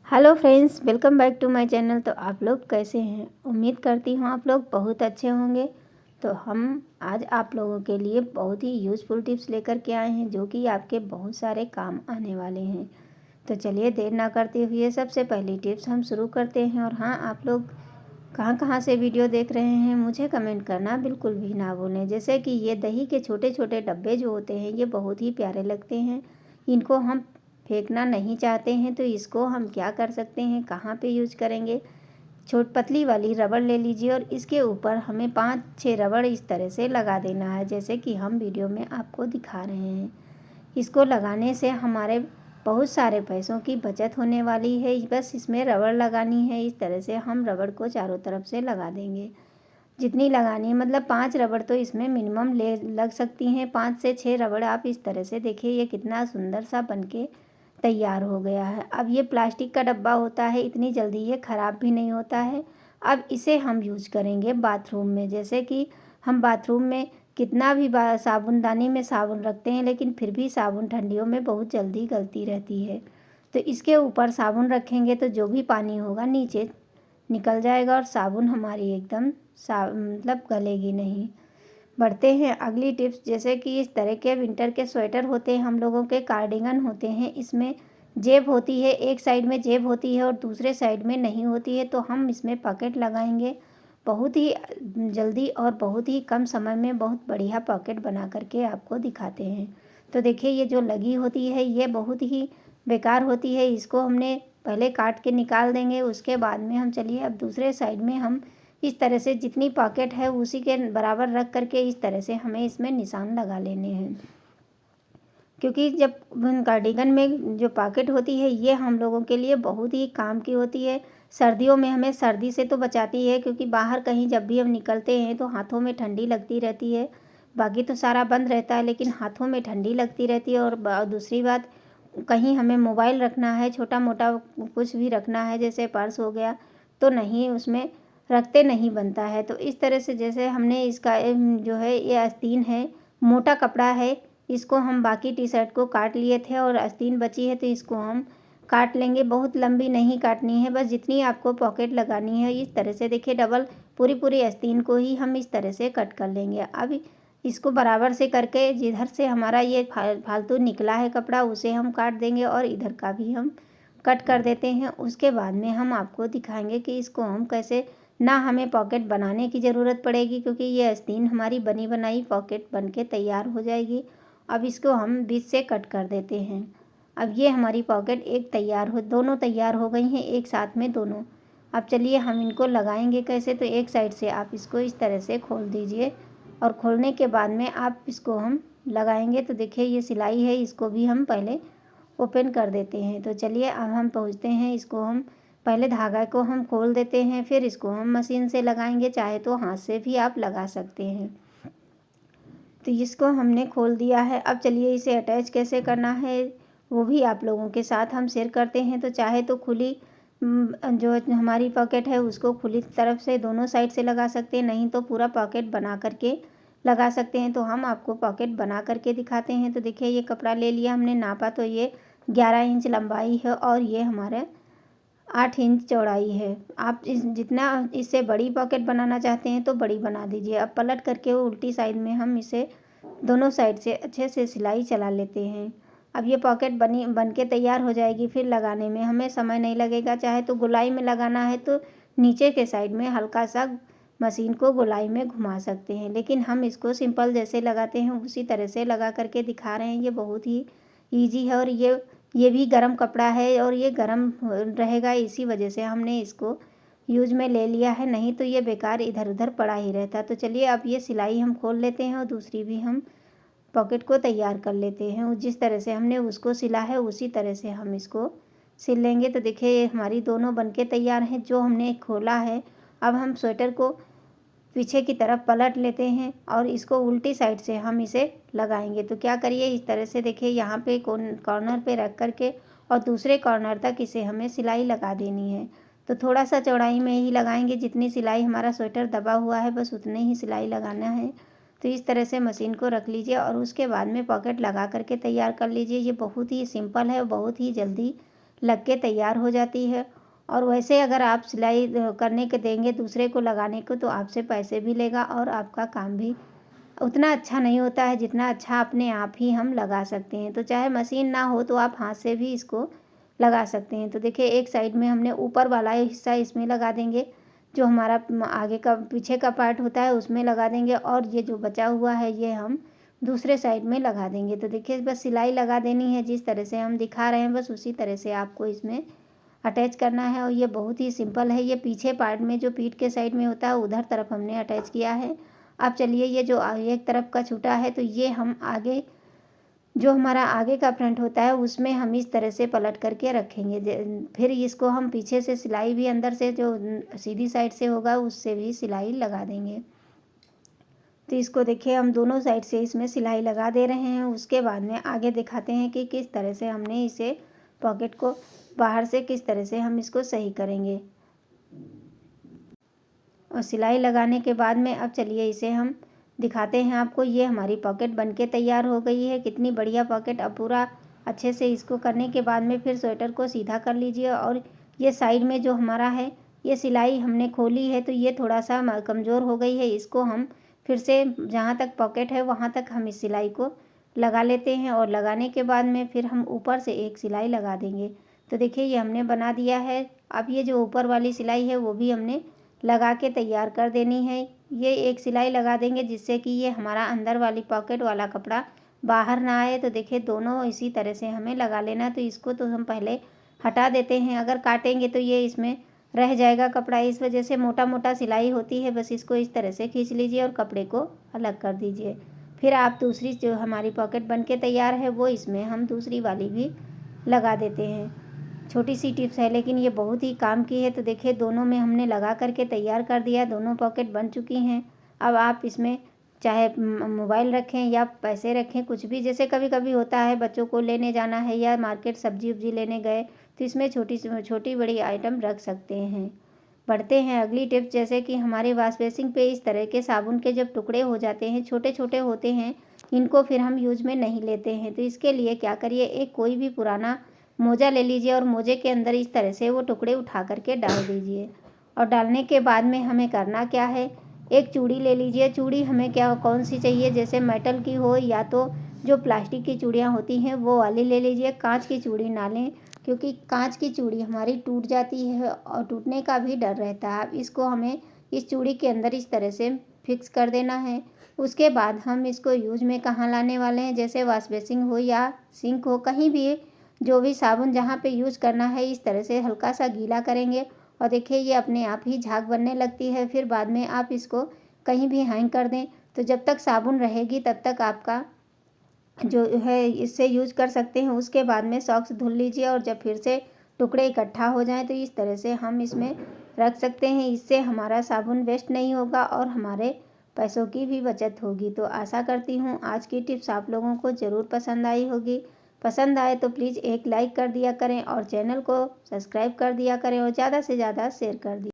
Hello friends, welcome back to my channel. तो आप लोग कैसे हैं? उम्मीद करती हूँ आप लोग बहुत अच्छे होंगे। तो हम आज आप लोगों के लिए बहुत ही यूज़फुल टिप्स लेकर के आए हैं जो कि आपके बहुत सारे काम आने वाले हैं। तो चलिए देर ना करते हुए सबसे पहली टिप्स हम शुरू करते हैं। और हाँ, आप लोग कहाँ कहाँ से वीडियो देख रहे हैं मुझे कमेंट करना बिल्कुल भी ना भूलें। जैसे कि ये दही के छोटे छोटे डब्बे जो होते हैं ये बहुत ही प्यारे लगते हैं। इनको हम फेंकना नहीं चाहते हैं तो इसको हम क्या कर सकते हैं, कहाँ पे यूज करेंगे। पतली वाली रबड़ ले लीजिए और इसके ऊपर हमें 5-6 रबड़ इस तरह से लगा देना है जैसे कि हम वीडियो में आपको दिखा रहे हैं। इसको लगाने से हमारे बहुत सारे पैसों की बचत होने वाली है। बस इसमें रबड़ लगानी है। इस तरह से हम रबड़ को चारों तरफ से लगा देंगे। जितनी लगानी है, मतलब 5 रबड़ तो इसमें मिनिमम लग सकती हैं। 5 से 6 रबड़ आप इस तरह से देखिए, ये कितना सुंदर सा बनके तैयार हो गया है। अब ये प्लास्टिक का डब्बा होता है, इतनी जल्दी ये ख़राब भी नहीं होता है। अब इसे हम यूज करेंगे बाथरूम में। जैसे कि हम बाथरूम में कितना भी साबुनदानी में साबुन रखते हैं लेकिन फिर भी साबुन ठंडियों में बहुत जल्दी गलती रहती है। तो इसके ऊपर साबुन रखेंगे तो जो भी पानी होगा नीचे निकल जाएगा और साबुन हमारी एकदम मतलब गलेगी नहीं। बढ़ते हैं अगली टिप्स। जैसे कि इस तरह के विंटर के स्वेटर होते हैं, हम लोगों के कार्डिगन होते हैं, इसमें जेब होती है, एक साइड में जेब होती है और दूसरे साइड में नहीं होती है। तो हम इसमें पॉकेट लगाएंगे। बहुत ही जल्दी और बहुत ही कम समय में बहुत बढ़िया पॉकेट बना करके आपको दिखाते हैं। तो देखिए, ये जो लगी होती है ये बहुत ही बेकार होती है। इसको हमने पहले काट के निकाल देंगे। उसके बाद में हम चलिए अब दूसरे साइड में हम इस तरह से जितनी पॉकेट है उसी के बराबर रख करके इस तरह से हमें इसमें निशान लगा लेने हैं। क्योंकि जब कार्डिगन में जो पॉकेट होती है ये हम लोगों के लिए बहुत ही काम की होती है। सर्दियों में हमें सर्दी से तो बचाती है, क्योंकि बाहर कहीं जब भी हम निकलते हैं तो हाथों में ठंडी लगती रहती है। बाकी तो सारा बंद रहता है लेकिन हाथों में ठंडी लगती रहती है। और दूसरी बात, कहीं हमें मोबाइल रखना है, छोटा मोटा कुछ भी रखना है, जैसे पर्स हो गया, तो नहीं उसमें रखते नहीं बनता है। तो इस तरह से जैसे हमने इसका जो है ये आस्तीन है, मोटा कपड़ा है, इसको हम बाकी टी शर्ट को काट लिए थे और आस्तीन बची है तो इसको हम काट लेंगे। बहुत लंबी नहीं काटनी है, बस जितनी आपको पॉकेट लगानी है इस तरह से देखिए डबल पूरी आस्तीन को ही हम इस तरह से कट कर लेंगे। अब इसको बराबर से करके जिधर से हमारा ये फालतू निकला है कपड़ा उसे हम काट देंगे और इधर का भी हम कट कर देते हैं। उसके बाद में हम आपको दिखाएंगे कि इसको हम कैसे, ना हमें पॉकेट बनाने की ज़रूरत पड़ेगी क्योंकि ये आस्तीन हमारी बनी बनाई पॉकेट बन के तैयार हो जाएगी। अब इसको हम बीच से कट कर देते हैं। अब ये हमारी पॉकेट दोनों तैयार हो गई हैं एक साथ में दोनों। अब चलिए हम इनको लगाएंगे कैसे। तो एक साइड से आप इसको इस तरह से खोल दीजिए और खोलने के बाद में आप इसको हम लगाएंगे। तो देखिए ये सिलाई है, इसको भी हम पहले ओपन कर देते हैं। तो चलिए अब हम पहुँचते हैं। इसको हम पहले धागा को हम खोल देते हैं, फिर इसको हम मशीन से लगाएंगे, चाहे तो हाथ से भी आप लगा सकते हैं। तो इसको हमने खोल दिया है। अब चलिए इसे अटैच कैसे करना है वो भी आप लोगों के साथ हम शेयर करते हैं। तो चाहे तो खुली जो हमारी पॉकेट है उसको खुली तरफ से दोनों साइड से लगा सकते हैं, नहीं तो पूरा पॉकेट बना करके लगा सकते हैं। तो हम आपको पॉकेट बना करके दिखाते हैं। तो देखिए ये कपड़ा ले लिया हमने, नापा तो ये 11 इंच लंबाई है और ये हमारे 8 इंच चौड़ाई है। आप जितना इससे बड़ी पॉकेट बनाना चाहते हैं तो बड़ी बना दीजिए। अब पलट करके वो उल्टी साइड में हम इसे दोनों साइड से अच्छे से सिलाई चला लेते हैं। अब ये पॉकेट बन के तैयार हो जाएगी। फिर लगाने में हमें समय नहीं लगेगा। चाहे तो गोलाई में लगाना है तो नीचे के साइड में हल्का सा मशीन को गोलाई में घुमा सकते हैं, लेकिन हम इसको सिंपल जैसे लगाते हैं उसी तरह से लगा करके दिखा रहे हैं। ये बहुत ही ईजी है और ये भी गरम कपड़ा है और ये गरम रहेगा, इसी वजह से हमने इसको यूज में ले लिया है, नहीं तो ये बेकार इधर उधर पड़ा ही रहता। तो चलिए अब ये सिलाई हम खोल लेते हैं और दूसरी भी हम पॉकेट को तैयार कर लेते हैं। जिस तरह से हमने उसको सिला है उसी तरह से हम इसको सिल लेंगे। तो देखिए ये हमारी दोनों बनके तैयार हैं जो हमने खोला है। अब हम स्वेटर को पीछे की तरफ पलट लेते हैं और इसको उल्टी साइड से हम इसे लगाएंगे। तो क्या करिए, इस तरह से देखिए यहाँ पे कॉर्नर पे रख करके और दूसरे कॉर्नर तक इसे हमें सिलाई लगा देनी है। तो थोड़ा सा चौड़ाई में ही लगाएंगे, जितनी सिलाई हमारा स्वेटर दबा हुआ है बस उतने ही सिलाई लगाना है। तो इस तरह से मशीन को रख लीजिए और उसके बाद में पॉकेट लगा करके तैयार कर लीजिए। ये बहुत ही सिंपल है और बहुत ही जल्दी लग के तैयार हो जाती है। और वैसे अगर आप सिलाई करने के देंगे दूसरे को लगाने को तो आपसे पैसे भी लेगा और आपका काम भी उतना अच्छा नहीं होता है जितना अच्छा अपने आप ही हम लगा सकते हैं। तो चाहे मशीन ना हो तो आप हाथ से भी इसको लगा सकते हैं। तो देखिए एक साइड में हमने ऊपर वाला हिस्सा इसमें लगा देंगे, जो हमारा आगे का पीछे का पार्ट होता है उसमें लगा देंगे, और ये जो बचा हुआ है ये हम दूसरे साइड में लगा देंगे। तो देखिए बस सिलाई लगा देनी है, जिस तरह से हम दिखा रहे हैं बस उसी तरह से आपको इसमें अटैच करना है। और ये बहुत ही सिंपल है। ये पीछे पार्ट में जो पीठ के साइड में होता है उधर तरफ हमने अटैच किया है। अब चलिए ये जो एक तरफ का छूटा है तो ये हम आगे जो हमारा आगे का फ्रंट होता है उसमें हम इस तरह से पलट करके रखेंगे। फिर इसको हम पीछे से सिलाई भी अंदर से जो सीधी साइड से होगा उससे भी सिलाई लगा देंगे। तो इसको देखिए हम दोनों साइड से इसमें सिलाई लगा दे रहे हैं। उसके बाद में आगे दिखाते हैं कि किस तरह से हमने इसे पॉकेट को बाहर से किस तरह से हम इसको सही करेंगे। और सिलाई लगाने के बाद में अब चलिए इसे हम दिखाते हैं आपको। ये हमारी पॉकेट बनके तैयार हो गई है। कितनी बढ़िया पॉकेट। अब पूरा अच्छे से इसको करने के बाद में फिर स्वेटर को सीधा कर लीजिए। और ये साइड में जो हमारा है ये सिलाई हमने खोली है तो ये थोड़ा सा कमज़ोर हो गई है। इसको हम फिर से जहाँ तक पॉकेट है वहाँ तक हम इस सिलाई को लगा लेते हैं। और लगाने के बाद में फिर हम ऊपर से एक सिलाई लगा देंगे। तो देखिए ये हमने बना दिया है। अब ये जो ऊपर वाली सिलाई है वो भी हमने लगा के तैयार कर देनी है। ये एक सिलाई लगा देंगे जिससे कि ये हमारा अंदर वाली पॉकेट वाला कपड़ा बाहर ना आए। तो देखिए दोनों इसी तरह से हमें लगा लेना। तो इसको तो हम पहले हटा देते हैं, अगर काटेंगे तो ये इसमें रह जाएगा कपड़ा, इस वजह से मोटा मोटा सिलाई होती है। बस इसको इस तरह से खींच लीजिए और कपड़े को अलग कर दीजिए। फिर आप दूसरी जो हमारी पॉकेट बन के तैयार है वो इसमें हम दूसरी वाली भी लगा देते हैं। छोटी सी टिप्स है लेकिन ये बहुत ही काम की है। तो देखिए दोनों में हमने लगा करके तैयार कर दिया, दोनों पॉकेट बन चुकी हैं। अब आप इसमें चाहे मोबाइल रखें या पैसे रखें, कुछ भी, जैसे कभी कभी होता है बच्चों को लेने जाना है या मार्केट सब्जी उब्जी लेने गए तो इसमें छोटी बड़ी आइटम रख सकते हैं। बढ़ते हैं अगली टिप्स, जैसे कि हमारे वॉश बेसिन पे इस तरह के साबुन के जब टुकड़े हो जाते हैं, छोटे छोटे होते हैं, इनको फिर हम यूज में नहीं लेते हैं। तो इसके लिए क्या करिए, एक कोई भी पुराना मोजा ले लीजिए और मोजे के अंदर इस तरह से वो टुकड़े उठा करके डाल दीजिए। और डालने के बाद में हमें करना क्या है, एक चूड़ी ले लीजिए। चूड़ी हमें क्या कौन सी चाहिए, जैसे मेटल की हो या तो जो प्लास्टिक की चूड़ियाँ होती हैं वो वाली ले लीजिए। कांच की चूड़ी ना लें क्योंकि कांच की चूड़ी हमारी टूट जाती है और टूटने का भी डर रहता है। अब इसको हमें इस चूड़ी के अंदर इस तरह से फिक्स कर देना है। उसके बाद हम इसको यूज में कहाँ लाने वाले हैं, जैसे वॉश बेसिन हो या सिंक हो, कहीं भी जो भी साबुन जहाँ पे यूज़ करना है इस तरह से हल्का सा गीला करेंगे और देखिए ये अपने आप ही झाग बनने लगती है। फिर बाद में आप इसको कहीं भी हैंग कर दें। तो जब तक साबुन रहेगी तब तक आपका जो है इससे यूज कर सकते हैं। उसके बाद में सॉक्स धुल लीजिए और जब फिर से टुकड़े इकट्ठा हो जाएं तो इस तरह से हम इसमें रख सकते हैं। इससे हमारा साबुन वेस्ट नहीं होगा और हमारे पैसों की भी बचत होगी। तो आशा करती हूँ आज की टिप्स आप लोगों को ज़रूर पसंद आई होगी। पसंद आए तो प्लीज़ एक लाइक कर दिया करें और चैनल को सब्सक्राइब कर दिया करें और ज़्यादा से ज़्यादा शेयर कर दिया।